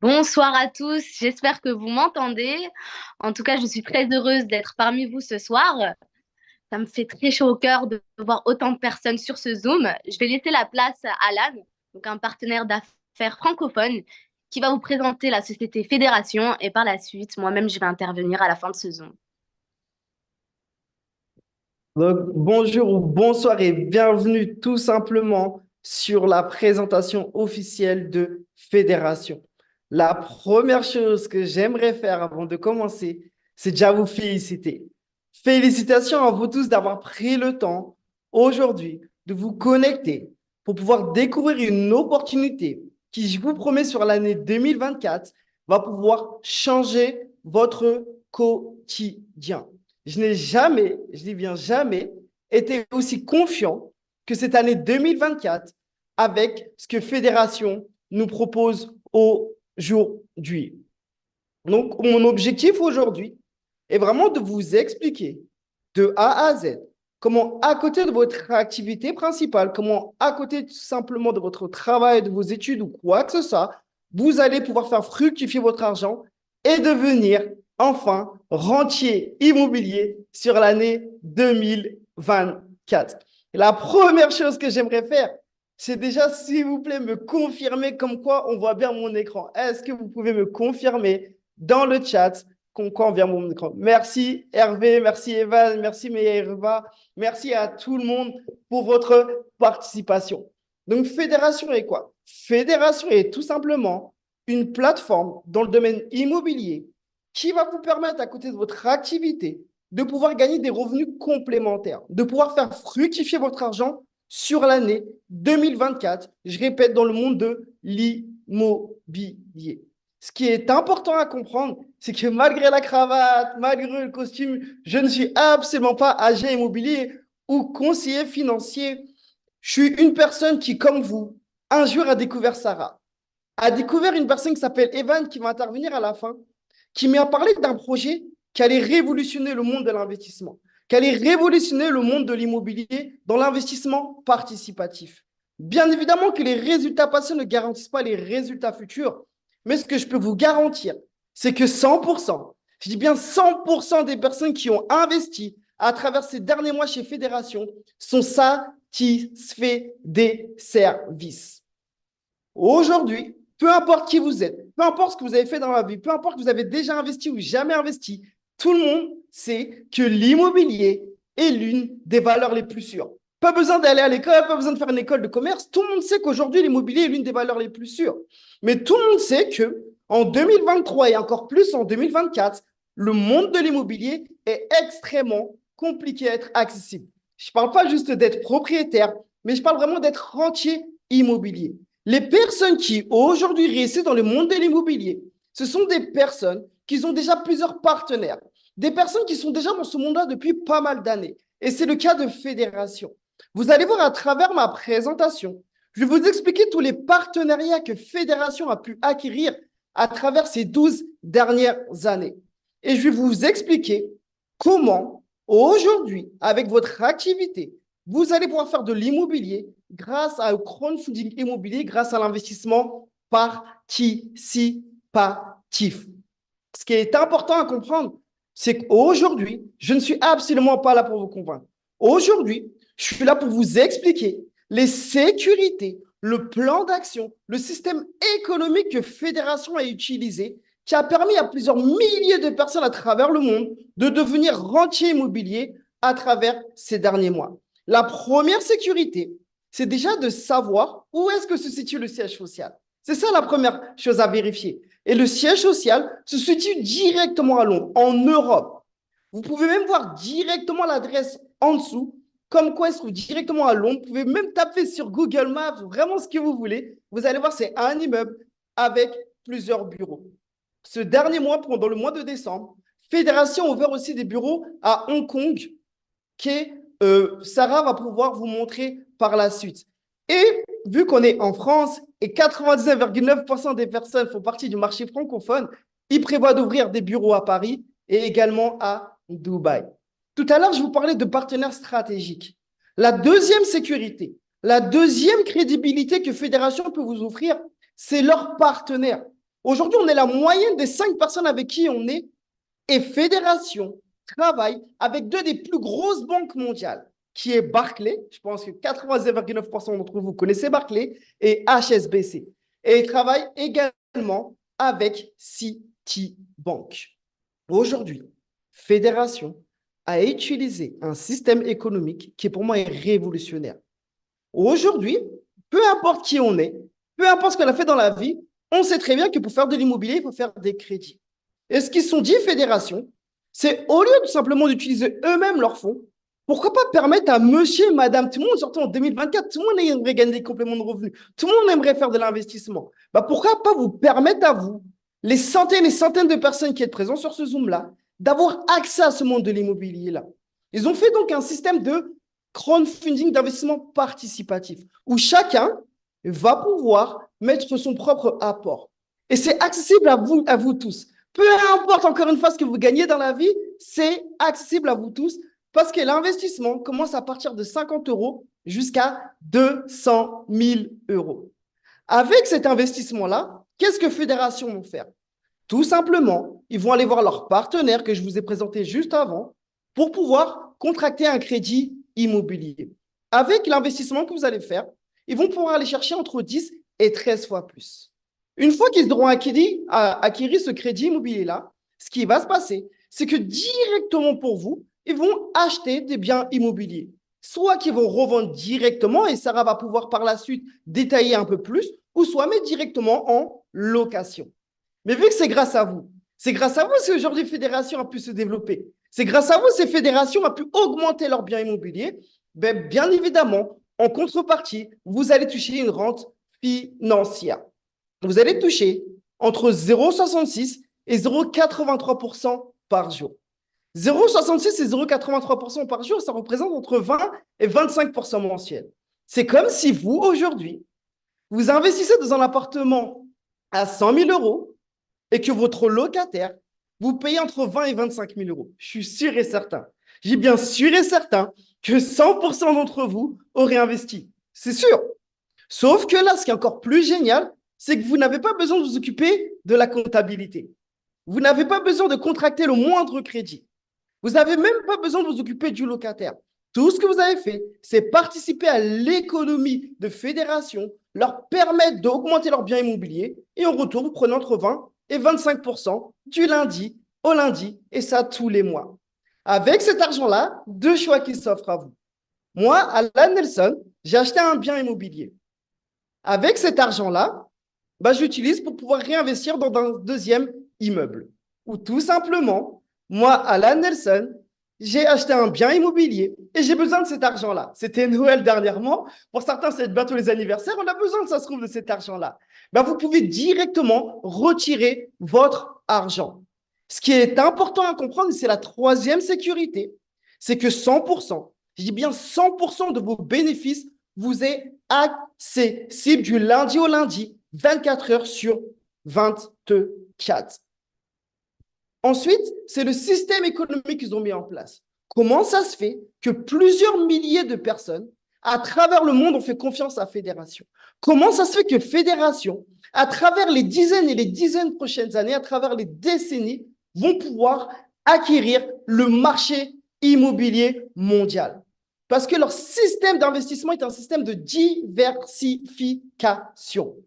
Bonsoir à tous, j'espère que vous m'entendez. En tout cas, je suis très heureuse d'être parmi vous ce soir. Ça me fait très chaud au cœur de voir autant de personnes sur ce Zoom. Je vais laisser la place à Alan, donc un partenaire d'affaires francophone, qui va vous présenter la société Fédération et par la suite, moi-même, je vais intervenir à la fin de ce Zoom. Donc, bonjour ou bonsoir et bienvenue tout simplement sur la présentation officielle de Fédération. La première chose que j'aimerais faire avant de commencer, c'est déjà vous féliciter. Félicitations à vous tous d'avoir pris le temps aujourd'hui de vous connecter pour pouvoir découvrir une opportunité qui, je vous promets, sur l'année 2024, va pouvoir changer votre quotidien. Je n'ai jamais, je dis bien jamais, été aussi confiant que cette année 2024 avec ce que Fédération nous propose aujourd'hui. Donc, mon objectif aujourd'hui est vraiment de vous expliquer de A à Z comment, à côté de votre activité principale, comment, à côté tout simplement de votre travail, de vos études ou quoi que ce soit, vous allez pouvoir faire fructifier votre argent et devenir enfin rentier immobilier sur l'année 2024. La première chose que j'aimerais faire, c'est déjà, s'il vous plaît, me confirmer comme quoi on voit bien mon écran. Est-ce que vous pouvez me confirmer dans le chat comme quoi on voit mon écran? Merci Hervé, merci Evan, merci Meherva, merci à tout le monde pour votre participation. Donc, Fédération est quoi? Fédération est tout simplement une plateforme dans le domaine immobilier qui va vous permettre, à côté de votre activité, de pouvoir gagner des revenus complémentaires, de pouvoir faire fructifier votre argent sur l'année 2024, je répète, dans le monde de l'immobilier. Ce qui est important à comprendre, c'est que malgré la cravate, malgré le costume, je ne suis absolument pas agent immobilier ou conseiller financier. Je suis une personne qui, comme vous, un jour a découvert Sarah, a découvert une personne qui s'appelle Evan qui va intervenir à la fin, qui m'a parlé d'un projet qui allait révolutionner le monde de l'investissement, qui allait révolutionner le monde de l'immobilier dans l'investissement participatif. Bien évidemment que les résultats passés ne garantissent pas les résultats futurs, mais ce que je peux vous garantir, c'est que 100%, je dis bien 100% des personnes qui ont investi à travers ces derniers mois chez Fédération sont satisfaits des services. Aujourd'hui, peu importe qui vous êtes, peu importe ce que vous avez fait dans la vie, peu importe que vous avez déjà investi ou jamais investi, tout le monde sait que l'immobilier est l'une des valeurs les plus sûres. Pas besoin d'aller à l'école, pas besoin de faire une école de commerce. Tout le monde sait qu'aujourd'hui, l'immobilier est l'une des valeurs les plus sûres. Mais tout le monde sait que en 2023 et encore plus en 2024, le monde de l'immobilier est extrêmement compliqué à être accessible. Je ne parle pas juste d'être propriétaire, mais je parle vraiment d'être rentier immobilier. Les personnes qui aujourd'hui réussissent dans le monde de l'immobilier, ce sont des personnes qui ont déjà plusieurs partenaires, des personnes qui sont déjà dans ce monde-là depuis pas mal d'années. Et c'est le cas de Fédération. Vous allez voir à travers ma présentation, je vais vous expliquer tous les partenariats que Fédération a pu acquérir à travers ces 12 dernières années. Et je vais vous expliquer comment aujourd'hui, avec votre activité, vous allez pouvoir faire de l'immobilier grâce au crowdfunding immobilier, grâce à l'investissement participatif. Ce qui est important à comprendre, c'est qu'aujourd'hui, je ne suis absolument pas là pour vous convaincre. Aujourd'hui, je suis là pour vous expliquer les sécurités, le plan d'action, le système économique que Fédération a utilisé, qui a permis à plusieurs milliers de personnes à travers le monde de devenir rentiers immobiliers à travers ces derniers mois. La première sécurité, c'est déjà de savoir où est-ce que se situe le siège social. C'est ça la première chose à vérifier. Et le siège social se situe directement à Londres, en Europe. Vous pouvez même voir directement l'adresse en dessous, comme quoi elle se trouve directement à Londres. Vous pouvez même taper sur Google Maps, vraiment ce que vous voulez. Vous allez voir, c'est un immeuble avec plusieurs bureaux. Ce dernier mois, pendant le mois de décembre, Fédération a ouvert aussi des bureaux à Hong Kong, que Sarah va pouvoir vous montrer par la suite. Et vu qu'on est en France et 99,9% des personnes font partie du marché francophone, il prévoit d'ouvrir des bureaux à Paris et également à Dubaï. Tout à l'heure, je vous parlais de partenaires stratégiques. La deuxième sécurité, la deuxième crédibilité que Fédération peut vous offrir, c'est leurs partenaires. Aujourd'hui, on est la moyenne des 5 personnes avec qui on est. Et Fédération travaille avec deux des plus grosses banques mondiales, qui est Barclays. Je pense que 99,9% d'entre vous connaissez Barclays et HSBC. Et ils travaillent également avec Citibank. Aujourd'hui, Fédération a utilisé un système économique qui, pour moi, est révolutionnaire. Aujourd'hui, peu importe qui on est, peu importe ce qu'on a fait dans la vie, on sait très bien que pour faire de l'immobilier, il faut faire des crédits. Et ce qu'ils sont dit, Fédération, c'est au lieu de simplement d'utiliser eux-mêmes leurs fonds, pourquoi pas permettre à monsieur et madame, tout le monde, surtout en 2024, tout le monde aimerait gagner des compléments de revenus, tout le monde aimerait faire de l'investissement. Bah, pourquoi pas vous permettre à vous, les centaines et centaines de personnes qui êtes présentes sur ce Zoom-là, d'avoir accès à ce monde de l'immobilier-là. Ils ont fait donc un système de crowdfunding d'investissement participatif où chacun va pouvoir mettre son propre apport. Et c'est accessible à vous tous. Peu importe encore une fois ce que vous gagnez dans la vie, c'est accessible à vous tous parce que l'investissement commence à partir de 50 € jusqu'à 200 000 €. Avec cet investissement-là, qu'est-ce que Fédération vont faire? Tout simplement, ils vont aller voir leur partenaire que je vous ai présenté juste avant pour pouvoir contracter un crédit immobilier. Avec l'investissement que vous allez faire, ils vont pouvoir aller chercher entre 10 et 13 fois plus. Une fois qu'ils auront acquis ce crédit immobilier-là, ce qui va se passer, c'est que directement pour vous, ils vont acheter des biens immobiliers. Soit qu'ils vont revendre directement, et Sarah va pouvoir par la suite détailler un peu plus, ou soit mettre directement en location. Mais vu que c'est grâce à vous si aujourd'hui Fédération a pu se développer. C'est grâce à vous ces fédérations ont pu augmenter leurs biens immobiliers. Ben, bien évidemment, en contrepartie, vous allez toucher une rente financière. Vous allez toucher entre 0,66 et 0,83% par jour. 0,66 et 0,83% par jour, ça représente entre 20 et 25% mensuel. C'est comme si vous, aujourd'hui, vous investissez dans un appartement à 100 000 € et que votre locataire, vous payez entre 20 et 25 000 €. Je suis sûr et certain. J'ai bien sûr et certain que 100% d'entre vous auraient investi. C'est sûr. Sauf que là, ce qui est encore plus génial, c'est que vous n'avez pas besoin de vous occuper de la comptabilité. Vous n'avez pas besoin de contracter le moindre crédit. Vous n'avez même pas besoin de vous occuper du locataire. Tout ce que vous avez fait, c'est participer à l'économie de Fédération, leur permettre d'augmenter leurs biens immobiliers et en retour, vous prenez entre 20 et 25% du lundi au lundi et ça tous les mois. Avec cet argent-là, deux choix qui s'offrent à vous. Moi, Alan Nelson, j'ai acheté un bien immobilier. Avec cet argent-là, j'utilise pour pouvoir réinvestir dans un deuxième immeuble. Ou tout simplement, moi, Alan Nelson, j'ai acheté un bien immobilier et j'ai besoin de cet argent-là. C'était Noël dernièrement. Pour certains, c'est bientôt les anniversaires. On a besoin, ça se trouve, de cet argent-là. Vous pouvez directement retirer votre argent. Ce qui est important à comprendre, c'est la troisième sécurité, c'est que 100%, je dis bien 100% de vos bénéfices vous est accessible du lundi au lundi, 24 heures sur 24. Ensuite, c'est le système économique qu'ils ont mis en place. Comment ça se fait que plusieurs milliers de personnes à travers le monde ont fait confiance à Fédération? Comment ça se fait que Fédération, à travers les dizaines et les dizaines prochaines années, à travers les décennies, vont pouvoir acquérir le marché immobilier mondial? Parce que leur système d'investissement est un système de diversification.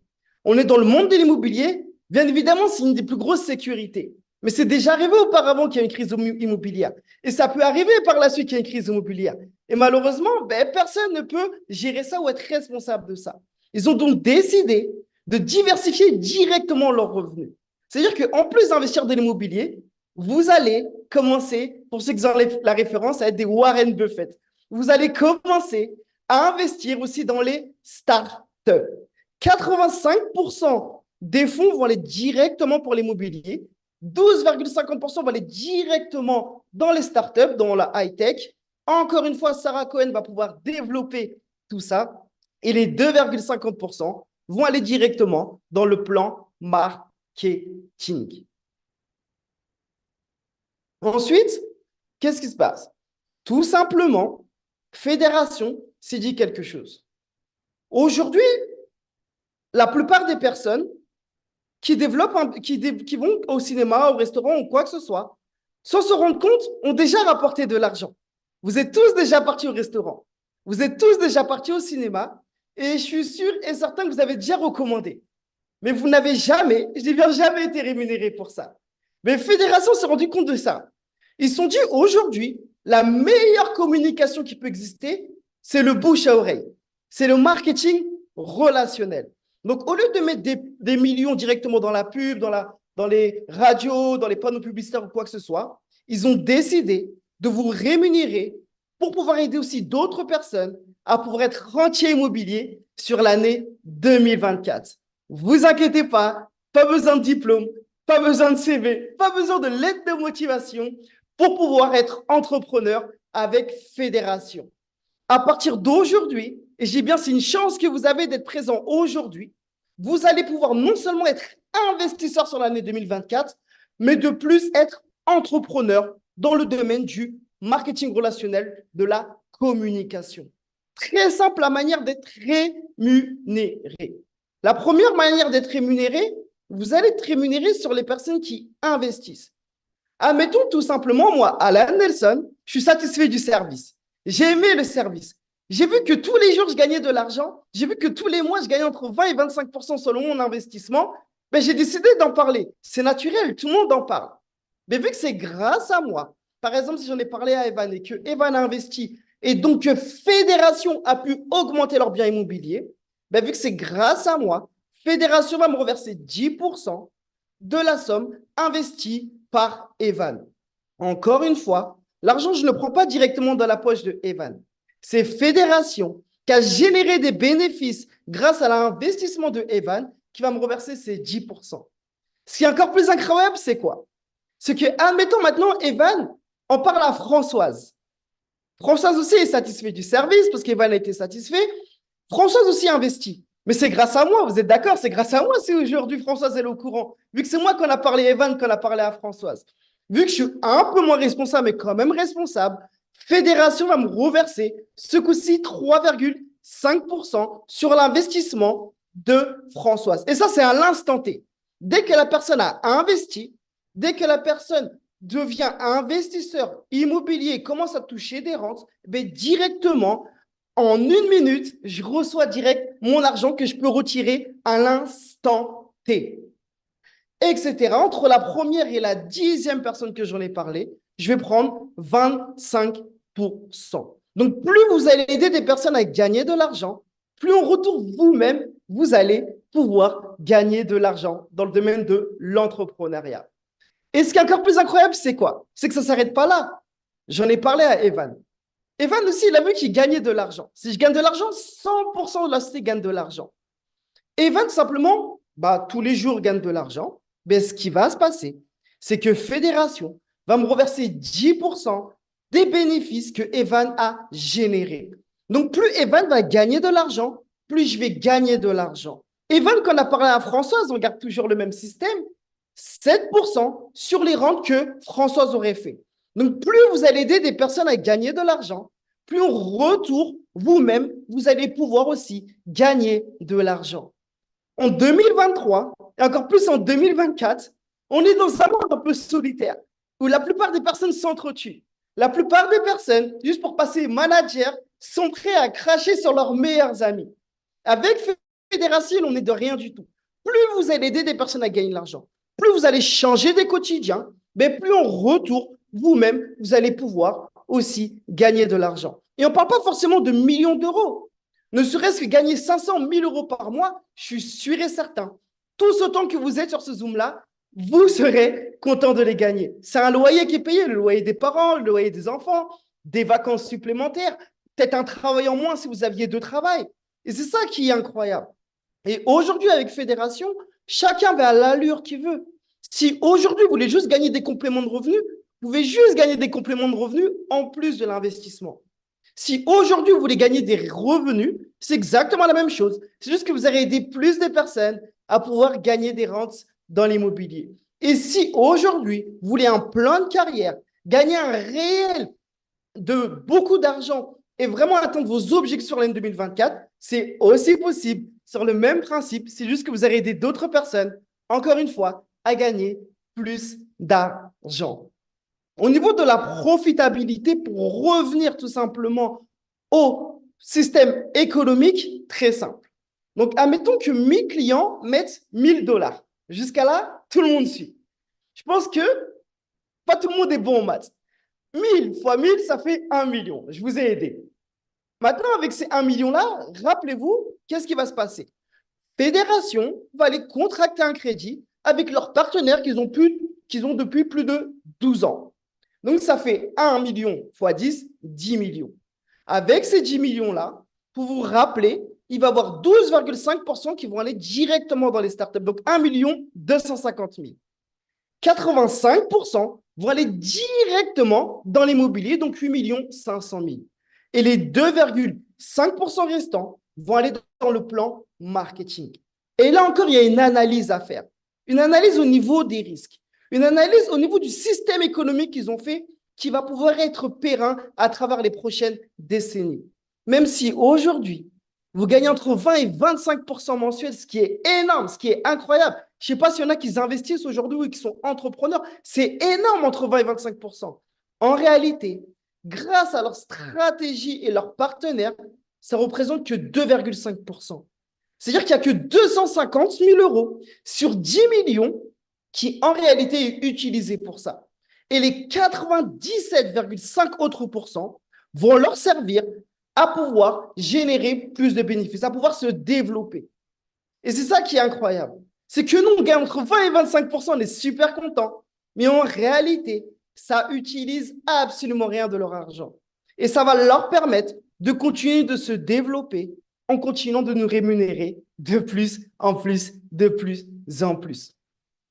On est dans le monde de l'immobilier, bien évidemment, c'est une des plus grosses sécurités. Mais c'est déjà arrivé auparavant qu'il y a une crise immobilière. Et ça peut arriver par la suite qu'il y a une crise immobilière. Et malheureusement, personne ne peut gérer ça ou être responsable de ça. Ils ont donc décidé de diversifier directement leurs revenus. C'est-à-dire qu'en plus d'investir dans l'immobilier, vous allez commencer, pour ceux qui ont la référence, à être des Warren Buffett. Vous allez commencer à investir aussi dans les startups. 85% des fonds vont aller directement pour l'immobilier. 12,50% vont aller directement dans les startups, dans la high-tech. Encore une fois, Sarah Cohen va pouvoir développer tout ça. Et les 2,50% vont aller directement dans le plan marketing. Ensuite, qu'est-ce qui se passe? Tout simplement, Fédération s'est dit quelque chose. Aujourd'hui, la plupart des personnes qui développent, qui vont au cinéma, au restaurant ou quoi que ce soit, sans se rendre compte, ont déjà rapporté de l'argent. Vous êtes tous déjà partis au restaurant. Vous êtes tous déjà partis au cinéma. Et je suis sûr et certain que vous avez déjà recommandé. Mais vous n'avez jamais, je dis bien jamais été rémunéré pour ça. Mais Fédération s'est rendu compte de ça. Ils se sont dit aujourd'hui, la meilleure communication qui peut exister, c'est le bouche à oreille. C'est le marketing relationnel. Donc, au lieu de mettre des millions directement dans la pub, dans les radios, dans les panneaux publicitaires ou quoi que ce soit, ils ont décidé de vous rémunérer pour pouvoir aider aussi d'autres personnes à pouvoir être rentier immobilier sur l'année 2024. Vous inquiétez pas, pas besoin de diplôme, pas besoin de CV, pas besoin de lettre de motivation pour pouvoir être entrepreneur avec Fédération. À partir d'aujourd'hui, et j'ai bien, c'est une chance que vous avez d'être présent aujourd'hui, vous allez pouvoir non seulement être investisseur sur l'année 2024, mais de plus être entrepreneur dans le domaine du marketing relationnel, de la communication. Très simple la manière d'être rémunéré. La première manière d'être rémunéré, vous allez être rémunéré sur les personnes qui investissent. Admettons tout simplement, moi, Alan Nelson, je suis satisfait du service. J'ai aimé le service. J'ai vu que tous les jours, je gagnais de l'argent. J'ai vu que tous les mois, je gagnais entre 20 et 25% selon mon investissement. Mais j'ai décidé d'en parler. C'est naturel, tout le monde en parle. Mais vu que c'est grâce à moi, par exemple, si j'en ai parlé à Evan et que Evan a investi et donc que Fédération a pu augmenter leurs biens immobiliers, ben, vu que c'est grâce à moi, Fédération va me reverser 10% de la somme investie par Evan. Encore une fois, l'argent, je ne le prends pas directement dans la poche de Evan. C'est Fédération qui a généré des bénéfices grâce à l'investissement de Evan qui va me reverser ces 10%. Ce qui est encore plus incroyable, c'est quoi? C'est que, admettons maintenant, Evan en parle à Françoise. Françoise aussi est satisfaite du service parce qu'Evan a été satisfait. Françoise aussi investit. Mais c'est grâce à moi, vous êtes d'accord? C'est grâce à moi si aujourd'hui Françoise est au courant. Vu que c'est moi qu'on a parlé à Evan, qu'on a parlé à Françoise. Vu que je suis un peu moins responsable, mais quand même responsable, Fédération va me reverser ce coup-ci 3,5% sur l'investissement de Françoise. Et ça, c'est à l'instant T. Dès que la personne a investi, dès que la personne devient investisseur immobilier, commence à toucher des rentes, ben directement, en 1 minute, je reçois direct mon argent que je peux retirer à l'instant T, etc. Entre la première et la 10e personne que j'en ai parlé, je vais prendre 25%. Donc, plus vous allez aider des personnes à gagner de l'argent, plus en retour vous-même, vous allez pouvoir gagner de l'argent dans le domaine de l'entrepreneuriat. Et ce qui est encore plus incroyable, c'est quoi? C'est que ça ne s'arrête pas là. J'en ai parlé à Evan. Evan aussi, il a vu qu'il gagnait de l'argent. Si je gagne de l'argent, 100% de la société gagne de l'argent. Evan, simplement, tous les jours gagne de l'argent. Mais ce qui va se passer, c'est que Fédération va me reverser 10% des bénéfices que Evan a générés. Donc, plus Evan va gagner de l'argent, plus je vais gagner de l'argent. Evan, quand on a parlé à Françoise, on garde toujours le même système, 7% sur les rentes que Françoise aurait fait. Donc, plus vous allez aider des personnes à gagner de l'argent, plus en retour, vous-même, vous allez pouvoir aussi gagner de l'argent. En 2023, et encore plus en 2024, on est dans un monde un peu solitaire, où la plupart des personnes s'entretuent. La plupart des personnes, juste pour passer manager, sont prêts à cracher sur leurs meilleurs amis. Avec Fédération, on n'est de rien du tout. Plus vous allez aider des personnes à gagner de l'argent, plus vous allez changer des quotidiens, mais plus en retour, vous-même, vous allez pouvoir aussi gagner de l'argent. Et on ne parle pas forcément de millions d'euros. Ne serait-ce que gagner 500 000 euros par mois, je suis sûr et certain. Tous autant que vous êtes sur ce Zoom-là, vous serez content de les gagner. C'est un loyer qui est payé, le loyer des parents, le loyer des enfants, des vacances supplémentaires, peut-être un travail en moins si vous aviez 2 travails. Et c'est ça qui est incroyable. Et aujourd'hui, avec Fédération, chacun va à l'allure qu'il veut. Si aujourd'hui, vous voulez juste gagner des compléments de revenus, vous pouvez juste gagner des compléments de revenus en plus de l'investissement. Si aujourd'hui, vous voulez gagner des revenus, c'est exactement la même chose. C'est juste que vous allez aider plus de personnes à pouvoir gagner des rentes dans l'immobilier. Et si aujourd'hui, vous voulez un plan de carrière, gagner un réel de beaucoup d'argent et vraiment atteindre vos objectifs sur l'année 2024, c'est aussi possible sur le même principe. C'est juste que vous allez aider d'autres personnes encore une fois, à gagner plus d'argent. Au niveau de la profitabilité, pour revenir tout simplement au système économique, très simple. Donc, admettons que 1000 clients mettent 1000 $. Jusqu'à là, tout le monde suit. Je pense que pas tout le monde est bon en maths. 1000 fois 1000, ça fait 1 million. Je vous ai aidé. Maintenant, avec ces 1 million-là, rappelez-vous, qu'est-ce qui va se passer? Fédération va aller contracter un crédit avec leurs partenaires qu'ils ont depuis plus de 12 ans. Donc, ça fait 1 million fois 10, 10 millions. Avec ces 10 millions-là, pour vous rappeler, il va y avoir 12,5% qui vont aller directement dans les startups. Donc, 1 250 000. 85% vont aller directement dans l'immobilier, donc 8 500 000. Et les 2,5% restants vont aller dans le plan marketing. Et là encore, il y a une analyse à faire. Une analyse au niveau des risques. Une analyse au niveau du système économique qu'ils ont fait qui va pouvoir être périn à travers les prochaines décennies. Même si aujourd'hui, vous gagnez entre 20 et 25% mensuels, ce qui est énorme, ce qui est incroyable. Je ne sais pas s'il y en a qui investissent aujourd'hui ou qui sont entrepreneurs. C'est énorme entre 20 et 25%. En réalité, grâce à leur stratégie et leurs partenaires, ça ne représente que 2,5%. C'est-à-dire qu'il n'y a que 250 000 euros sur 10 millions qui, en réalité, est utilisé pour ça. Et les 97,5 autres pourcents vont leur servir à pouvoir générer plus de bénéfices, à pouvoir se développer. Et c'est ça qui est incroyable. C'est que nous, on gagne entre 20 et 25%, on est super contents. Mais en réalité, ça utilise absolument rien de leur argent. Et ça va leur permettre de continuer de se développer en continuant de nous rémunérer de plus en plus, de plus en plus.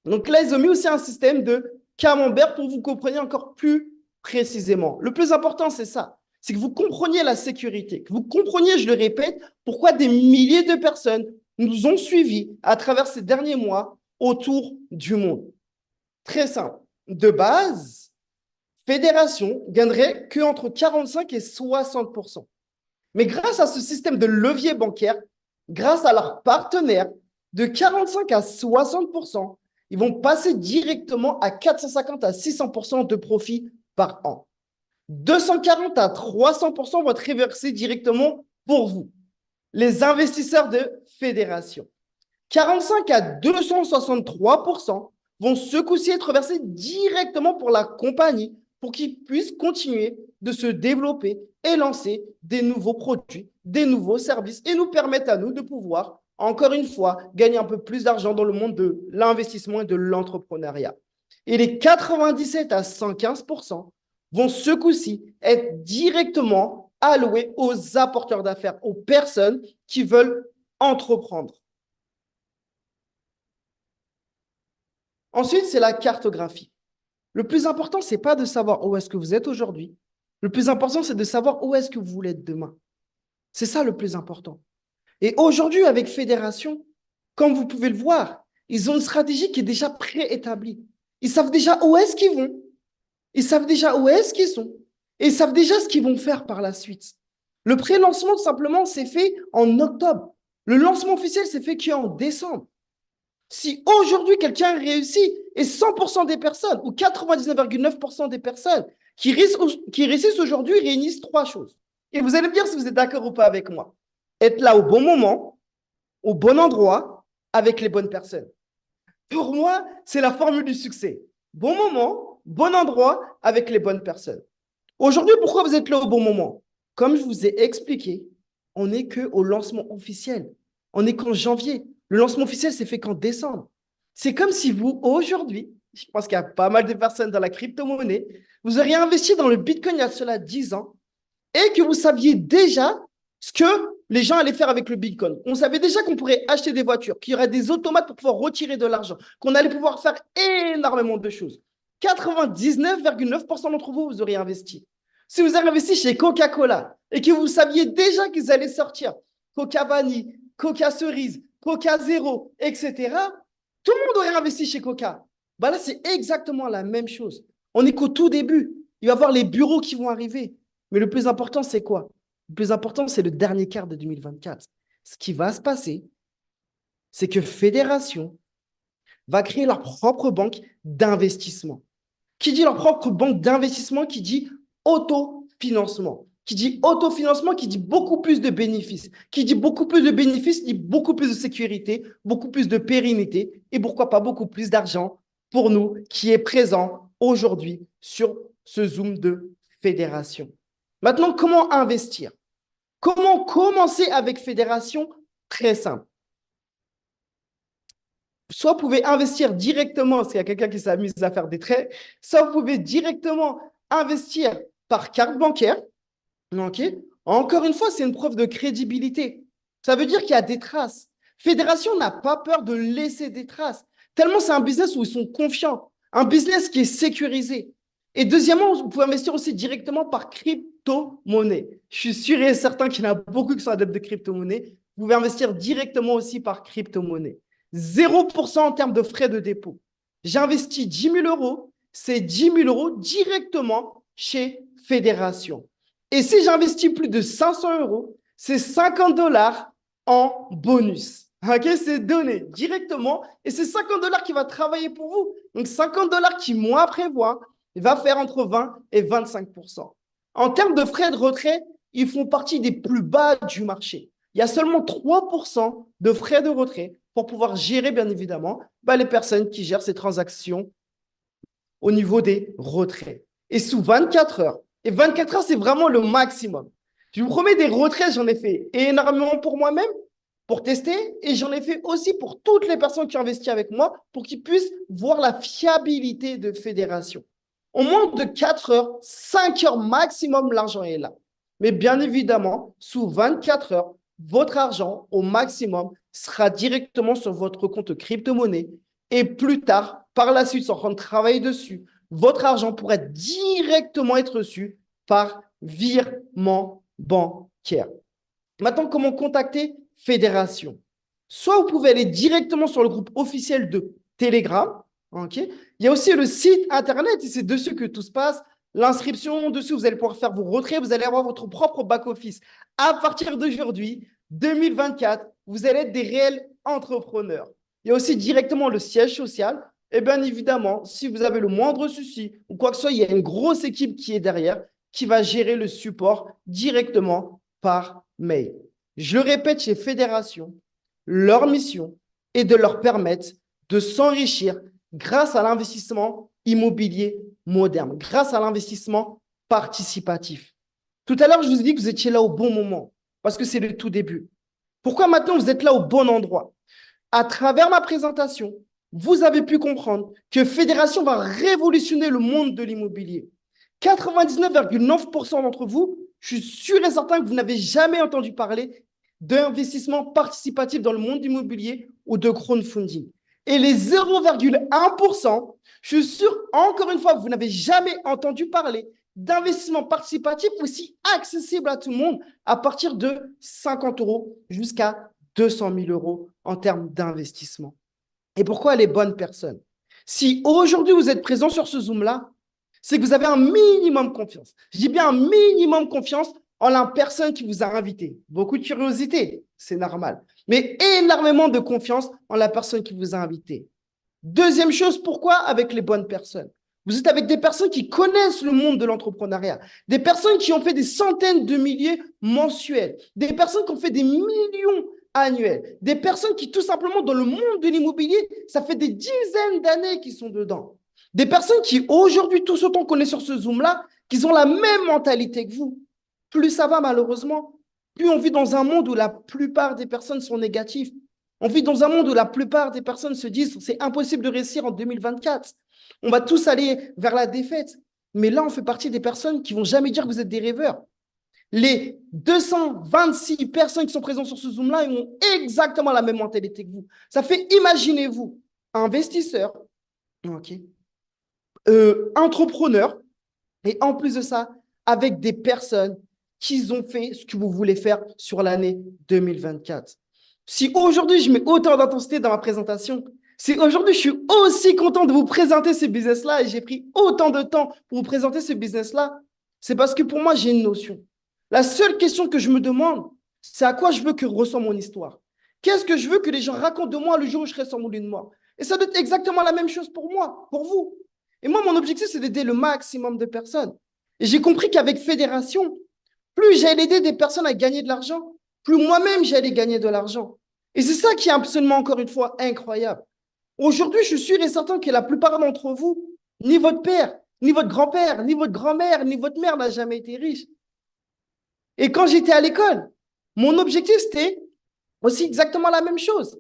Donc là, ils ont mis aussi un système de camembert pour que vous compreniez encore plus précisément. Le plus important, c'est ça. C'est que vous compreniez la sécurité, que vous compreniez, je le répète, pourquoi des milliers de personnes nous ont suivis à travers ces derniers mois autour du monde. Très simple. De base, Fédération gagnerait qu'entre 45 et 60%. Mais grâce à ce système de levier bancaire, grâce à leurs partenaires, de 45 à 60%, ils vont passer directement à 450 à 600% de profit par an. 240 à 300% vont être reversés directement pour vous, les investisseurs de Fédération. 45 à 263% vont ce coup-ci être versés directement pour la compagnie pour qu'ils puissent continuer de se développer et lancer des nouveaux produits, des nouveaux services et nous permettre à nous de pouvoir, encore une fois, gagner un peu plus d'argent dans le monde de l'investissement et de l'entrepreneuriat. Et les 97 à 115% vont ce coup-ci être directement alloués aux apporteurs d'affaires, aux personnes qui veulent entreprendre. Ensuite, c'est la cartographie. Le plus important, ce n'est pas de savoir où est-ce que vous êtes aujourd'hui. Le plus important, c'est de savoir où est-ce que vous voulez être demain. C'est ça le plus important. Et aujourd'hui, avec Fédération, comme vous pouvez le voir, ils ont une stratégie qui est déjà préétablie. Ils savent déjà où est-ce qu'ils vont. Ils savent déjà où est-ce qu'ils sont. Et ils savent déjà ce qu'ils vont faire par la suite. Le pré-lancement, tout simplement, s'est fait en octobre. Le lancement officiel s'est fait qu'en décembre. Si aujourd'hui, quelqu'un réussit, et 100% des personnes, ou 99,9% des personnes qui réussissent aujourd'hui réunissent trois choses. Et vous allez me dire si vous êtes d'accord ou pas avec moi. Être là au bon moment, au bon endroit, avec les bonnes personnes. Pour moi, c'est la formule du succès. Bon moment, bon endroit, avec les bonnes personnes. Aujourd'hui, pourquoi vous êtes là au bon moment? Comme je vous ai expliqué, on n'est qu'au lancement officiel. On n'est qu'en janvier. Le lancement officiel s'est fait qu'en décembre. C'est comme si vous, aujourd'hui, je pense qu'il y a pas mal de personnes dans la crypto-monnaie, vous auriez investi dans le Bitcoin il y a cela 10 ans et que vous saviez déjà ce que les gens allaient faire avec le Bitcoin. On savait déjà qu'on pourrait acheter des voitures, qu'il y aurait des automates pour pouvoir retirer de l'argent, qu'on allait pouvoir faire énormément de choses. 99,9% d'entre vous, vous auriez investi. Si vous avez investi chez Coca-Cola et que vous saviez déjà qu'ils allaient sortir Coca Vanille, Coca Cerise, Coca Zéro, etc., tout le monde aurait investi chez Coca. Ben là, c'est exactement la même chose. On n'est qu'au tout début. Il va y avoir les bureaux qui vont arriver. Mais le plus important, c'est quoi? Le plus important, c'est le dernier quart de 2024. Ce qui va se passer, c'est que Fédération va créer leur propre banque d'investissement. Qui dit leur propre banque d'investissement, qui dit autofinancement. Qui dit autofinancement, qui dit beaucoup plus de bénéfices. Qui dit beaucoup plus de bénéfices, dit beaucoup plus de sécurité, beaucoup plus de pérennité et pourquoi pas beaucoup plus d'argent pour nous qui est présent aujourd'hui sur ce Zoom de fédération. Maintenant, comment investir? Comment commencer avec fédération? Très simple. Soit vous pouvez investir directement, s'il y a quelqu'un qui s'amuse à faire des traits, soit vous pouvez directement investir par carte bancaire. Okay. Encore une fois, c'est une preuve de crédibilité. Ça veut dire qu'il y a des traces. Fédération n'a pas peur de laisser des traces, tellement c'est un business où ils sont confiants, un business qui est sécurisé. Et deuxièmement, vous pouvez investir aussi directement par crypto-monnaie. Je suis sûr et certain qu'il y en a beaucoup qui sont adeptes de crypto-monnaie. Vous pouvez investir directement aussi par crypto-monnaie. 0% en termes de frais de dépôt. J'investis 10 000 euros, c'est 10 000 euros directement chez Fédération. Et si j'investis plus de 500 euros, c'est 50 $ en bonus. Ok, c'est donné directement et c'est 50 $ qui va travailler pour vous. Donc 50 $ qui, moi, prévoit, va faire entre 20 et 25%. En termes de frais de retrait, ils font partie des plus bas du marché. Il y a seulement 3% de frais de retrait pour pouvoir gérer, bien évidemment, les personnes qui gèrent ces transactions au niveau des retraits. Et sous 24 heures, et 24 heures, c'est vraiment le maximum. Je vous promets, des retraits, j'en ai fait énormément pour moi-même, pour tester, et j'en ai fait aussi pour toutes les personnes qui ont investi avec moi, pour qu'ils puissent voir la fiabilité de fédération. En moins de 4 heures, 5 heures maximum, l'argent est là. Mais bien évidemment, sous 24 heures, votre argent, au maximum, sera directement sur votre compte crypto-monnaie. Et plus tard, par la suite, en train de travailler dessus, votre argent pourrait directement être reçu par virement bancaire. Maintenant, comment contacter Fédération? Soit vous pouvez aller directement sur le groupe officiel de Telegram. Okay. Il y a aussi le site internet et c'est dessus que tout se passe. L'inscription dessus, vous allez pouvoir faire vos retraits, vous allez avoir votre propre back-office. À partir d'aujourd'hui, 2024, vous allez être des réels entrepreneurs. Il y a aussi directement le siège social. Et bien évidemment, si vous avez le moindre souci ou quoi que ce soit, il y a une grosse équipe qui est derrière qui va gérer le support directement par mail. Je le répète, chez Fédération, leur mission est de leur permettre de s'enrichir grâce à l'investissement immobilier moderne, grâce à l'investissement participatif. Tout à l'heure, je vous ai dit que vous étiez là au bon moment parce que c'est le tout début. Pourquoi maintenant vous êtes là au bon endroit? À travers ma présentation, vous avez pu comprendre que Fédération va révolutionner le monde de l'immobilier. 99,9% d'entre vous, je suis sûr et certain que vous n'avez jamais entendu parler d'investissement participatif dans le monde immobilier ou de crowdfunding. Et les 0,1%, je suis sûr, encore une fois, que vous n'avez jamais entendu parler d'investissement participatif aussi accessible à tout le monde à partir de 50 euros jusqu'à 200 000 euros en termes d'investissement. Et pourquoi les bonnes personnes? Si aujourd'hui vous êtes présent sur ce Zoom-là, c'est que vous avez un minimum confiance. Je dis bien un minimum confiance en la personne qui vous a invité. Beaucoup de curiosité, c'est normal. Mais énormément de confiance en la personne qui vous a invité. Deuxième chose, pourquoi avec les bonnes personnes? Vous êtes avec des personnes qui connaissent le monde de l'entrepreneuriat, des personnes qui ont fait des centaines de milliers mensuels, des personnes qui ont fait des millions annuels, des personnes qui tout simplement dans le monde de l'immobilier, ça fait des dizaines d'années qu'ils sont dedans. Des personnes qui aujourd'hui, tous autant qu'on est sur ce Zoom-là, qu'ils ont la même mentalité que vous. Plus ça va malheureusement, plus on vit dans un monde où la plupart des personnes sont négatives. On vit dans un monde où la plupart des personnes se disent c'est impossible de réussir en 2024. On va tous aller vers la défaite. Mais là, on fait partie des personnes qui ne vont jamais dire que vous êtes des rêveurs. Les 226 personnes qui sont présentes sur ce Zoom-là, ils ont exactement la même mentalité que vous. Ça fait, imaginez-vous, investisseur, entrepreneur, et en plus de ça, avec des personnes qui ont fait ce que vous voulez faire sur l'année 2024. Si aujourd'hui, je mets autant d'intensité dans ma présentation, si aujourd'hui, je suis aussi content de vous présenter ce business-là et j'ai pris autant de temps pour vous présenter ce business-là, c'est parce que pour moi, j'ai une notion. La seule question que je me demande, c'est à quoi je veux que ressemble mon histoire. Qu'est-ce que je veux que les gens racontent de moi le jour où je serai sans moulin de mort? Et ça doit être exactement la même chose pour moi, pour vous. Et moi, mon objectif, c'est d'aider le maximum de personnes. Et j'ai compris qu'avec Fédération, plus j'allais aider des personnes à gagner de l'argent, plus moi-même j'allais gagner de l'argent. Et c'est ça qui est absolument, encore une fois, incroyable. Aujourd'hui, je suis sûr et certain que la plupart d'entre vous, ni votre père, ni votre grand-père, ni votre grand-mère, ni votre mère n'a jamais été riche. Et quand j'étais à l'école, mon objectif, c'était aussi exactement la même chose.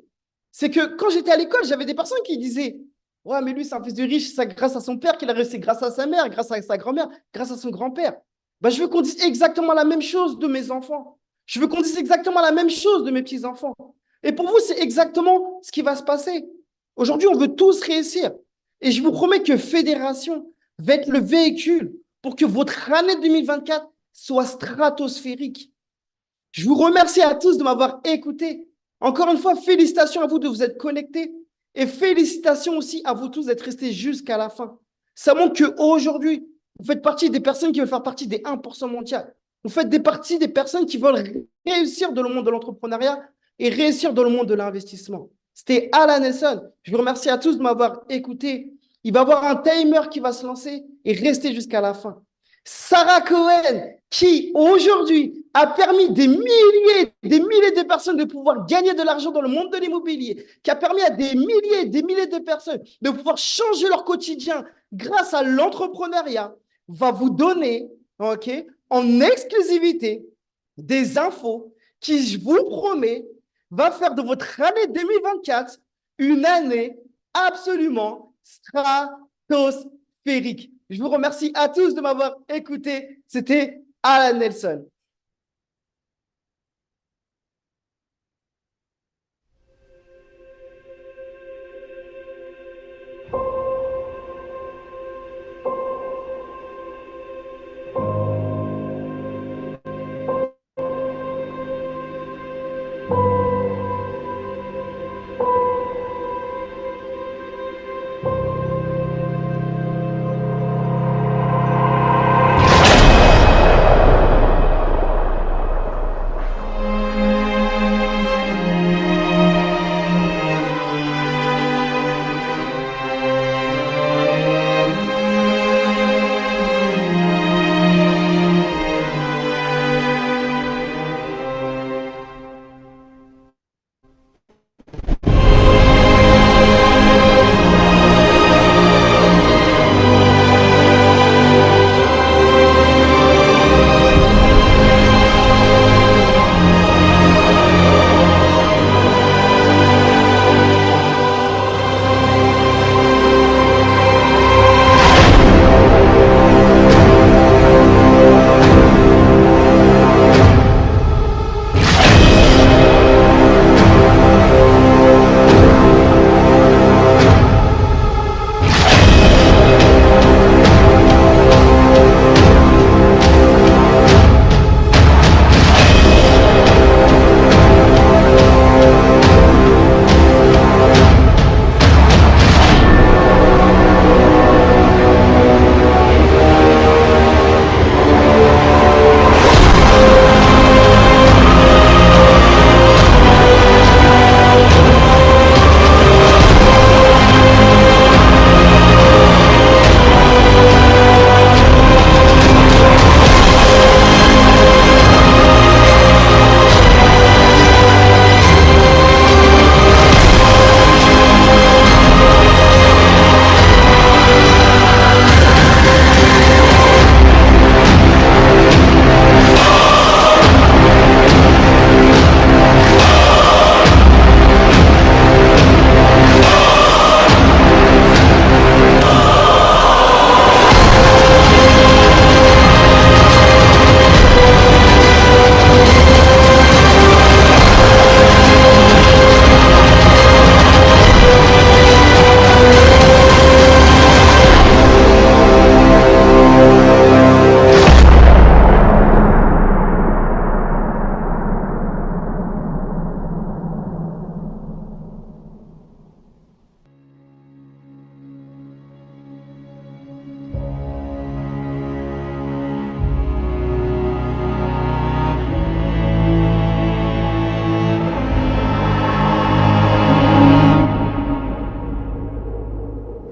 C'est que quand j'étais à l'école, j'avais des personnes qui disaient, ouais, mais lui, c'est un fils de riche, c'est grâce à son père qu'il a réussi, grâce à sa mère, grâce à sa grand-mère, grâce à son grand-père. Ben, je veux qu'on dise exactement la même chose de mes enfants. Je veux qu'on dise exactement la même chose de mes petits-enfants. Et pour vous, c'est exactement ce qui va se passer. Aujourd'hui, on veut tous réussir. Et je vous promets que Fédération va être le véhicule pour que votre année 2024 soit stratosphérique. Je vous remercie à tous de m'avoir écouté. Encore une fois, félicitations à vous de vous être connectés et félicitations aussi à vous tous d'être restés jusqu'à la fin. Ça montre qu'aujourd'hui, vous faites partie des personnes qui veulent faire partie des 1% mondial. Vous faites partie des personnes qui veulent réussir dans le monde de l'entrepreneuriat et réussir dans le monde de l'investissement. C'était Alan Nelson. Je vous remercie à tous de m'avoir écouté. Il va y avoir un timer qui va se lancer et rester jusqu'à la fin. Sarah Cohen, qui aujourd'hui a permis des milliers de personnes de pouvoir gagner de l'argent dans le monde de l'immobilier, qui a permis à des milliers de personnes de pouvoir changer leur quotidien grâce à l'entrepreneuriat, va vous donner, ok, en exclusivité des infos qui, je vous promets, va faire de votre année 2024 une année absolument stratosphérique. Je vous remercie à tous de m'avoir écouté. C'était Alan Nelson.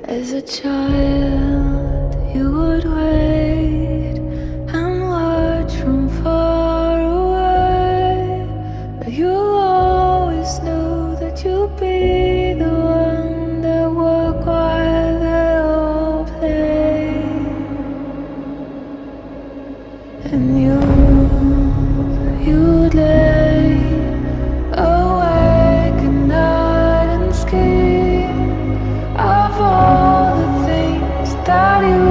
As a child, you would wait and watch from far away. But you always knew that you'd be the one that would while they all play. And you'd lay awake at night and scheme of all the things that you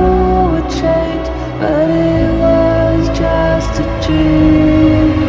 would change, but it was just a dream.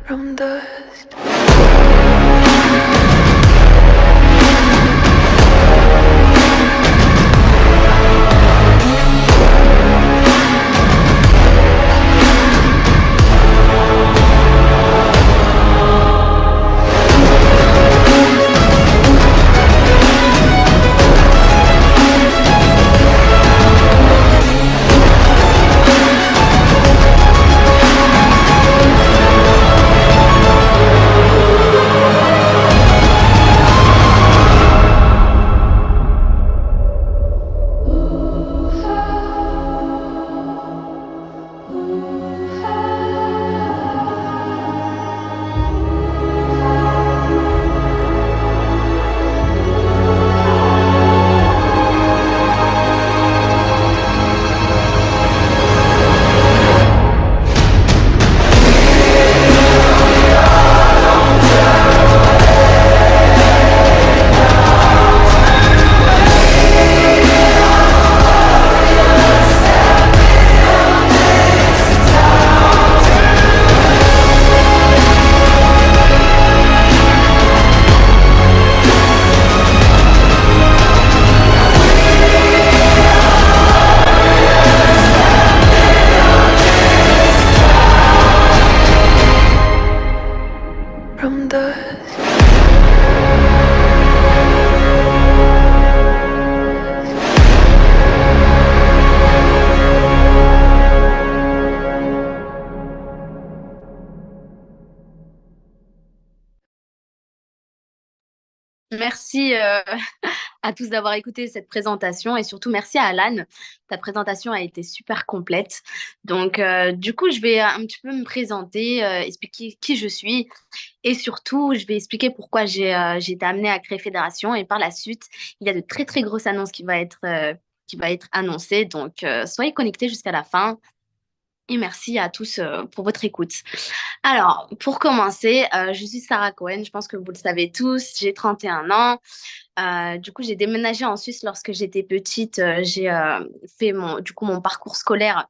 From dust. From dust. Merci à tous d'avoir écouté cette présentation et surtout merci à Alan. Ta présentation a été super complète. Donc, du coup, je vais un petit peu me présenter, expliquer qui je suis et surtout, je vais expliquer pourquoi j'ai été amenée à créer Fédération. Et par la suite, il y a de très, très grosses annonces qui va être annoncée. Donc, soyez connectés jusqu'à la fin. Et merci à tous pour votre écoute. Alors, pour commencer, je suis Sarah Cohen, je pense que vous le savez tous, j'ai 31 ans. Du coup, j'ai déménagé en Suisse lorsque j'étais petite. J'ai fait mon parcours scolaire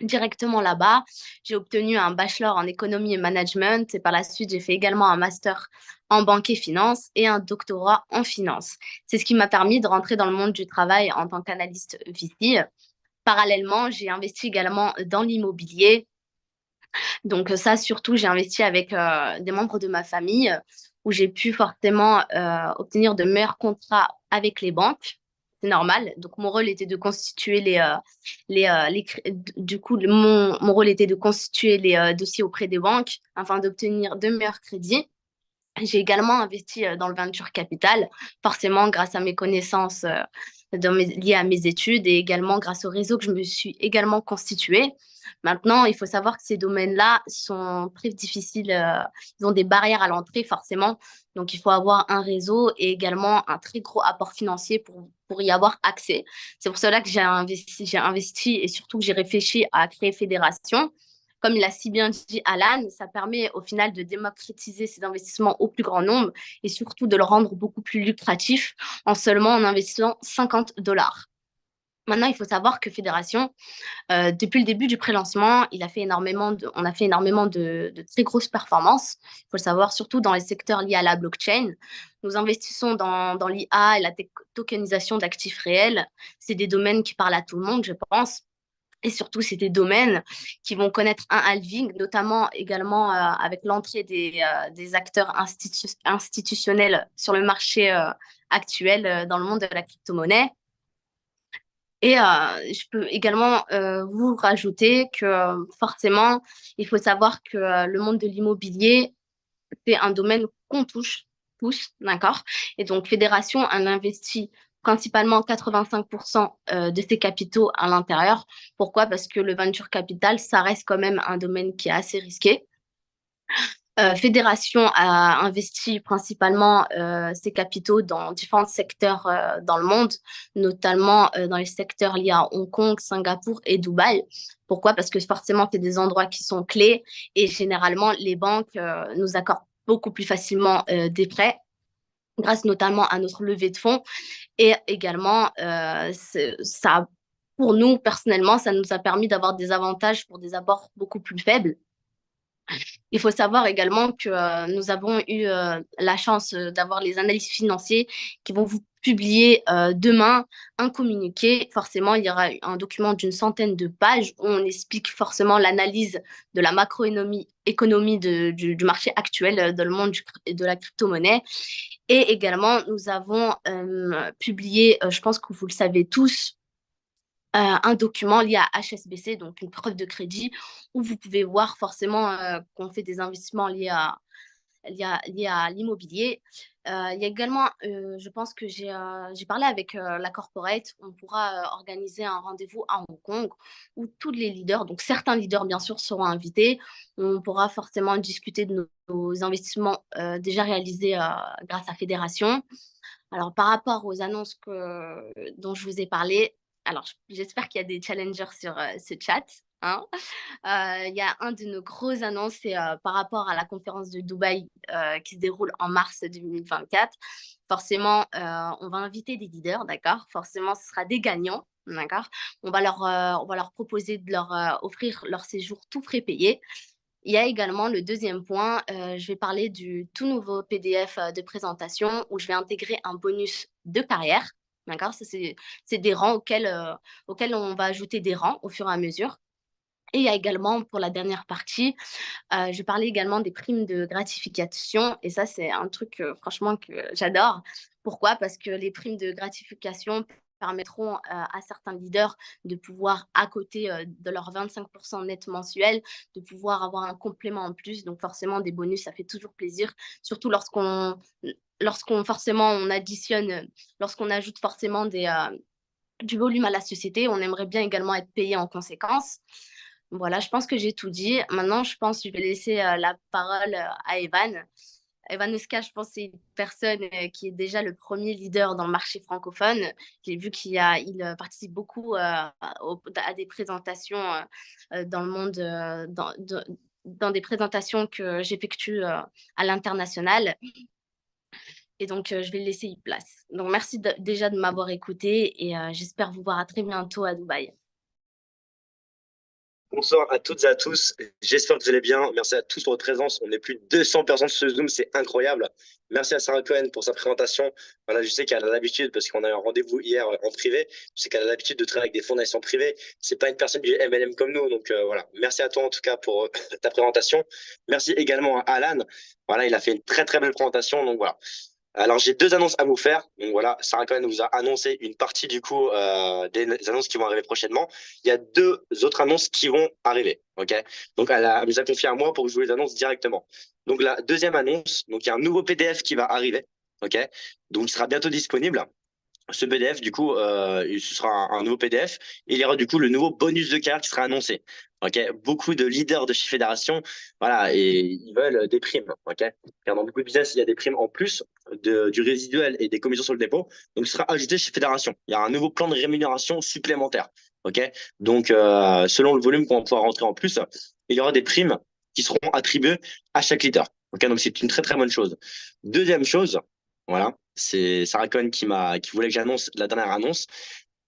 directement là-bas. J'ai obtenu un bachelor en économie et management et par la suite, j'ai fait également un master en banque et finance et un doctorat en finance. C'est ce qui m'a permis de rentrer dans le monde du travail en tant qu'analyste VC. Parallèlement, j'ai investi également dans l'immobilier. Donc ça, surtout, j'ai investi avec des membres de ma famille où j'ai pu forcément obtenir de meilleurs contrats avec les banques. C'est normal. Donc mon rôle était de constituer du coup, mon rôle était de constituer les dossiers auprès des banques afin d'obtenir de meilleurs crédits. J'ai également investi dans le venture capital, forcément grâce à mes connaissances liées à mes études et également grâce au réseau que je me suis également constitué. Maintenant, il faut savoir que ces domaines-là sont très difficiles, ils ont des barrières à l'entrée forcément, donc il faut avoir un réseau et également un très gros apport financier pour y avoir accès. C'est pour cela que j'ai investi et surtout que j'ai réfléchi à créer Fédération. comme il a si bien dit Alan, ça permet au final de démocratiser ces investissements au plus grand nombre et surtout de le rendre beaucoup plus lucratif en investissant 50 $. Maintenant, il faut savoir que Fédération, depuis le début du pré-lancement, on a fait énormément de très grosses performances. Il faut le savoir, surtout dans les secteurs liés à la blockchain. Nous investissons dans l'IA et la tokenisation d'actifs réels. C'est des domaines qui parlent à tout le monde, je pense. Et surtout, c'est des domaines qui vont connaître un halving, notamment également avec l'entrée des acteurs institutionnels sur le marché actuel dans le monde de la crypto-monnaie. Et je peux également vous rajouter que forcément, il faut savoir que le monde de l'immobilier, c'est un domaine qu'on touche tous, d'accord? Et donc, Fédération a investi principalement 85% de ses capitaux à l'intérieur. Pourquoi? Parce que le venture capital, ça reste quand même un domaine qui est assez risqué. Fédération a investi principalement ses capitaux dans différents secteurs dans le monde, notamment dans les secteurs liés à Hong Kong, Singapour et Dubaï. Pourquoi? Parce que forcément, c'est des endroits qui sont clés et généralement, les banques nous accordent beaucoup plus facilement des prêts grâce notamment à notre levée de fonds. Et également, ça, pour nous, personnellement, ça nous a permis d'avoir des avantages pour des apports beaucoup plus faibles. Il faut savoir également que nous avons eu la chance d'avoir les analystes financiers qui vont vous publier demain un communiqué. Forcément, il y aura un document d'une centaine de pages où on explique forcément l'analyse de la macroéconomie du marché actuel dans le monde de la crypto-monnaie. Et également, nous avons publié, je pense que vous le savez tous, un document lié à HSBC, donc une preuve de crédit, où vous pouvez voir forcément qu'on fait des investissements liés à l'immobilier. Il y a également, je pense que j'ai parlé avec la corporate, on pourra organiser un rendez-vous à Hong Kong où tous les leaders, donc certains leaders bien sûr, seront invités. On pourra forcément discuter de nos investissements déjà réalisés grâce à Fédération. Alors, par rapport aux annonces dont je vous ai parlé, alors j'espère qu'il y a des challengers sur ce chat, hein. Il y a un de nos grosses annonces, c'est par rapport à la conférence de Dubaï qui se déroule en mars 2024. Forcément, on va inviter des leaders, d'accord? Forcément, ce sera des gagnants, d'accord? On va leur proposer de leur offrir leur séjour tout frais payé. Il y a également le deuxième point, je vais parler du tout nouveau PDF de présentation où je vais intégrer un bonus de carrière. D'accord? Ça, c'est des rangs auxquels on va ajouter des rangs au fur et à mesure. Et il y a également, pour la dernière partie, je vais parler également des primes de gratification. Et ça, c'est un truc, franchement, que j'adore. Pourquoi? Parce que les primes de gratification permettront à certains leaders de pouvoir, à côté de leurs 25% net mensuel, de pouvoir avoir un complément en plus. Donc, forcément, des bonus, ça fait toujours plaisir. Surtout lorsqu'on forcément, on additionne, lorsqu'on ajoute forcément du volume à la société, on aimerait bien également être payé en conséquence. Voilà, je pense que j'ai tout dit. Maintenant, je pense que je vais laisser la parole à Evan. Evan Ouska, je pense que c'est une personne qui est déjà le premier leader dans le marché francophone. J'ai vu il participe beaucoup à des présentations dans le monde, dans des présentations que j'effectue à l'international. Et donc, je vais le laisser une place. Donc, merci déjà de m'avoir écouté et j'espère vous voir à très bientôt à Dubaï. Bonsoir à toutes et à tous. J'espère que vous allez bien. Merci à tous pour votre présence. On est plus de 200 personnes sur ce Zoom. C'est incroyable. Merci à Sarah Cohen pour sa présentation. Voilà, je sais qu'elle a l'habitude, parce qu'on a eu un rendez-vous hier en privé. Je sais qu'elle a l'habitude de travailler avec des fondations privées. C'est pas une personne du MLM comme nous. Donc voilà. Merci à toi en tout cas pour ta présentation. Merci également à Alan. Voilà, il a fait une très très belle présentation. Donc voilà. Alors, j'ai deux annonces à vous faire. Donc voilà, Sarah Cohen vous a annoncé une partie du coup des annonces qui vont arriver prochainement. Il y a deux autres annonces qui vont arriver. Ok. Donc elle nous a confié à moi pour que je vous les annonce directement. Donc la deuxième annonce, donc il y a un nouveau PDF qui va arriver. Ok. Donc il sera bientôt disponible. Ce PDF, du coup, ce sera un nouveau PDF. Et il y aura du coup le nouveau bonus de carrière qui sera annoncé. Ok, beaucoup de leaders de chez Fédération, voilà, et ils veulent des primes. Ok, car dans beaucoup de business, il y a des primes en plus du résiduel et des commissions sur le dépôt. Donc, ce sera ajouté chez Fédération. Il y a un nouveau plan de rémunération supplémentaire. Ok, donc selon le volume qu'on va pouvoir rentrer en plus. il y aura des primes qui seront attribuées à chaque leader. Ok, donc c'est une très très bonne chose. Deuxième chose, voilà, c'est Sarah Cohen qui voulait que j'annonce la dernière annonce,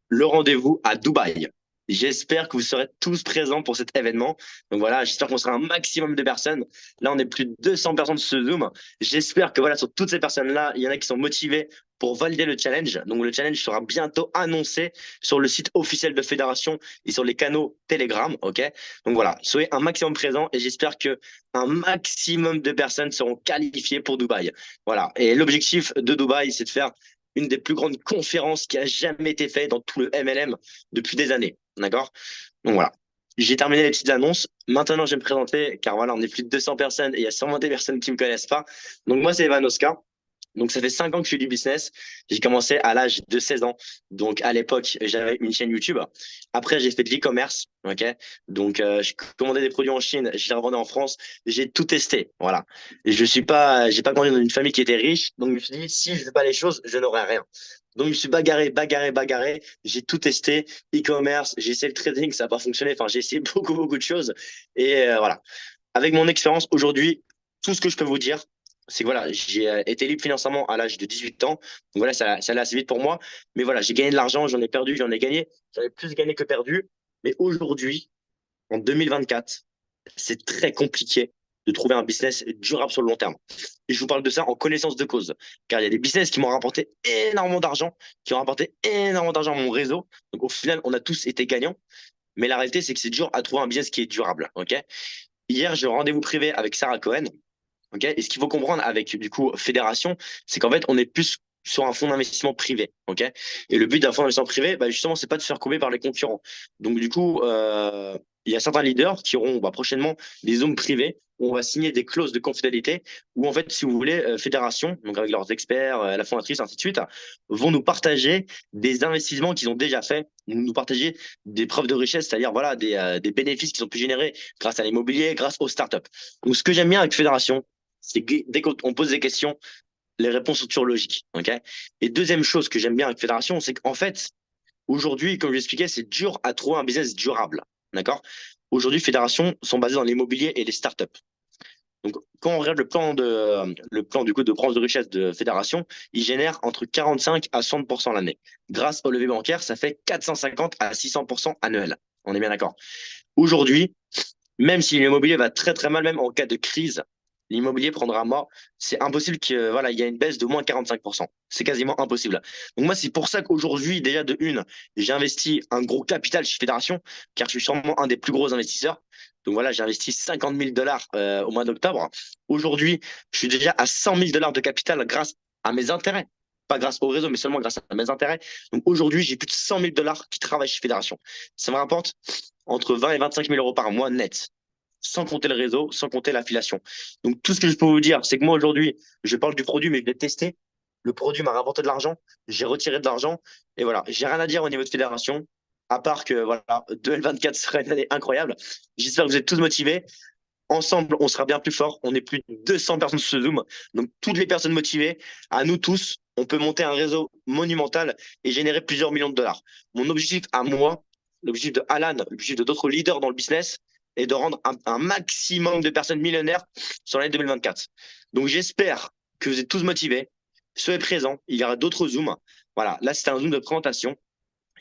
le rendez-vous à Dubaï. J'espère que vous serez tous présents pour cet événement. Donc voilà, j'espère qu'on sera un maximum de personnes. Là, on est plus de 200 personnes sur ce Zoom. J'espère que voilà, sur toutes ces personnes-là, il y en a qui sont motivées pour valider le challenge. Donc le challenge sera bientôt annoncé sur le site officiel de Fédération et sur les canaux Telegram. Ok. Donc voilà, soyez un maximum présents et j'espère que un maximum de personnes seront qualifiées pour Dubaï. Voilà. Et l'objectif de Dubaï, c'est de faire une des plus grandes conférences qui a jamais été faite dans tout le MLM depuis des années. D'accord? Donc voilà. J'ai terminé les petites annonces. Maintenant, je vais me présenter, car voilà, on est plus de 200 personnes et il y a sûrement des personnes qui me connaissent pas. Donc moi, c'est Evan Oscar. Donc ça fait 5 ans que je fais du business. J'ai commencé à l'âge de 16 ans. Donc à l'époque, j'avais une chaîne YouTube. Après, j'ai fait de l'e-commerce. Ok. Donc je commandais des produits en Chine, je les revendais en France. J'ai tout testé. Voilà. Et j'ai pas grandi dans une famille qui était riche. Donc je me suis dit, si je fais pas les choses, je n'aurai rien. Donc je me suis bagarré. J'ai tout testé. E-commerce, j'ai essayé le trading, ça n'a pas fonctionné. Enfin, j'ai essayé beaucoup de choses. Et voilà. Avec mon expérience aujourd'hui, tout ce que je peux vous dire, c'est que voilà, j'ai été libre financièrement à l'âge de 18 ans. Donc voilà, ça allait assez vite pour moi. Mais voilà, j'ai gagné de l'argent, j'en ai perdu, j'en ai gagné. J'en ai plus gagné que perdu. Mais aujourd'hui, en 2024, c'est très compliqué de trouver un business durable sur le long terme. Et je vous parle de ça en connaissance de cause. Car il y a des business qui m'ont rapporté énormément d'argent, qui ont rapporté énormément d'argent à mon réseau. Donc au final, on a tous été gagnants. Mais la réalité, c'est que c'est dur à trouver un business qui est durable. Ok. Hier, j'ai un rendez-vous privé avec Sarah Cohen. Okay. Et ce qu'il faut comprendre avec du coup Fédération, c'est qu'en fait, on est plus sur un fonds d'investissement privé. Okay. Et le but d'un fonds d'investissement privé, bah, justement, c'est pas de se faire couper par les concurrents. Donc du coup, il y a certains leaders qui auront prochainement des zooms privés où on va signer des clauses de confidentialité où en fait, si vous voulez, Fédération, donc avec leurs experts, la fondatrice, ainsi de suite, vont nous partager des investissements qu'ils ont déjà faits, nous partager des preuves de richesse, c'est-à-dire voilà des bénéfices qui ont pu générer grâce à l'immobilier, grâce aux startups. Donc ce que j'aime bien avec Fédération, c'est que dès qu'on pose des questions, les réponses sont toujours logiques. Okay. Et deuxième chose que j'aime bien avec Fédération, c'est qu'en fait, aujourd'hui, comme je l'expliquais, c'est dur à trouver un business durable. D'accord. Aujourd'hui, Fédération sont basées dans l'immobilier et les startups. Donc, quand on regarde le plan du coup de branche de richesse de Fédération, il génère entre 45 à 60% l'année. Grâce au levier bancaire, ça fait 450 à 600% annuel. On est bien d'accord. Aujourd'hui, même si l'immobilier va très très mal, même en cas de crise, l'immobilier prendra mort. C'est impossible que voilà, il y a une baisse de moins 45%. C'est quasiment impossible. Donc moi, c'est pour ça qu'aujourd'hui, déjà de une, j'ai investi un gros capital chez Fédération, car je suis sûrement un des plus gros investisseurs. Donc voilà, j'ai investi 50 000 dollars au mois d'octobre. Aujourd'hui, je suis déjà à 100 000 dollars de capital grâce à mes intérêts. Pas grâce au réseau, mais seulement grâce à mes intérêts. Donc aujourd'hui, j'ai plus de 100 000 dollars qui travaillent chez Fédération. Ça me rapporte entre 20 et 25 000 euros par mois net, sans compter le réseau, sans compter l'affiliation. Donc, tout ce que je peux vous dire, c'est que moi, aujourd'hui, je parle du produit, mais je l'ai testé. Le produit m'a rapporté de l'argent. J'ai retiré de l'argent. Et voilà, j'ai rien à dire au niveau de Fédération, à part que, voilà, 2024 sera une année incroyable. J'espère que vous êtes tous motivés. Ensemble, on sera bien plus fort. On est plus de 200 personnes sur ce Zoom. Donc, toutes les personnes motivées, à nous tous, on peut monter un réseau monumental et générer plusieurs millions de dollars. Mon objectif à moi, l'objectif de Alan, l'objectif de d'autres leaders dans le business, et de rendre un maximum de personnes millionnaires sur l'année 2024. Donc j'espère que vous êtes tous motivés. Soyez présents. Il y aura d'autres Zooms. Voilà, là c'était un Zoom de présentation.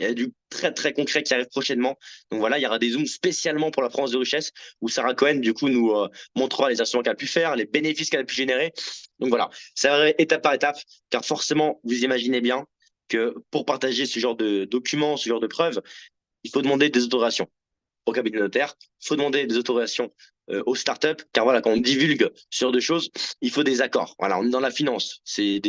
Il y a du très très concret qui arrive prochainement. Donc voilà, il y aura des Zooms spécialement pour la France de richesse où Sarah Cohen du coup nous montrera les actions qu'elle a pu faire, les bénéfices qu'elle a pu générer. Donc voilà, ça va étape par étape, car forcément vous imaginez bien que pour partager ce genre de documents, ce genre de preuves, il faut demander des autorisations au cabinet notaire, il faut demander des autorisations aux startups, car voilà, quand on divulgue ce genre de choses, il faut des accords. Voilà, on est dans la finance,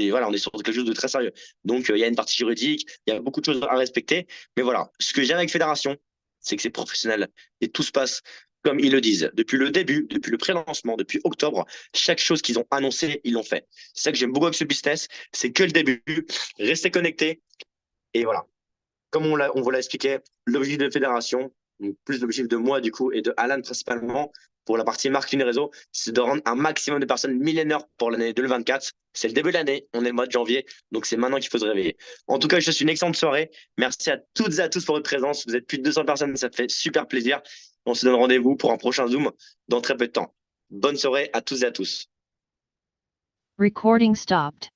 voilà, on est sur quelque chose de très sérieux. Donc il y a une partie juridique, il y a beaucoup de choses à respecter, mais voilà, ce que j'aime avec Fédération, c'est que c'est professionnel et tout se passe comme ils le disent. Depuis le début, depuis le pré-lancement, depuis octobre, chaque chose qu'ils ont annoncé, ils l'ont fait. C'est ça que j'aime beaucoup avec ce business, c'est que le début, restez connectés et voilà. Comme on vous l'a expliqué, l'objectif de Fédération, donc plus l'objectif de moi du coup et de Alan principalement pour la partie marketing et réseau, c'est de rendre un maximum de personnes millénaires pour l'année 2024. C'est le début de l'année, on est le mois de janvier, donc c'est maintenant qu'il faut se réveiller. En tout cas, je vous souhaite une excellente soirée. Merci à toutes et à tous pour votre présence. Vous êtes plus de 200 personnes, ça fait super plaisir. On se donne rendez-vous pour un prochain Zoom dans très peu de temps. Bonne soirée à tous et à tous. Recording stopped.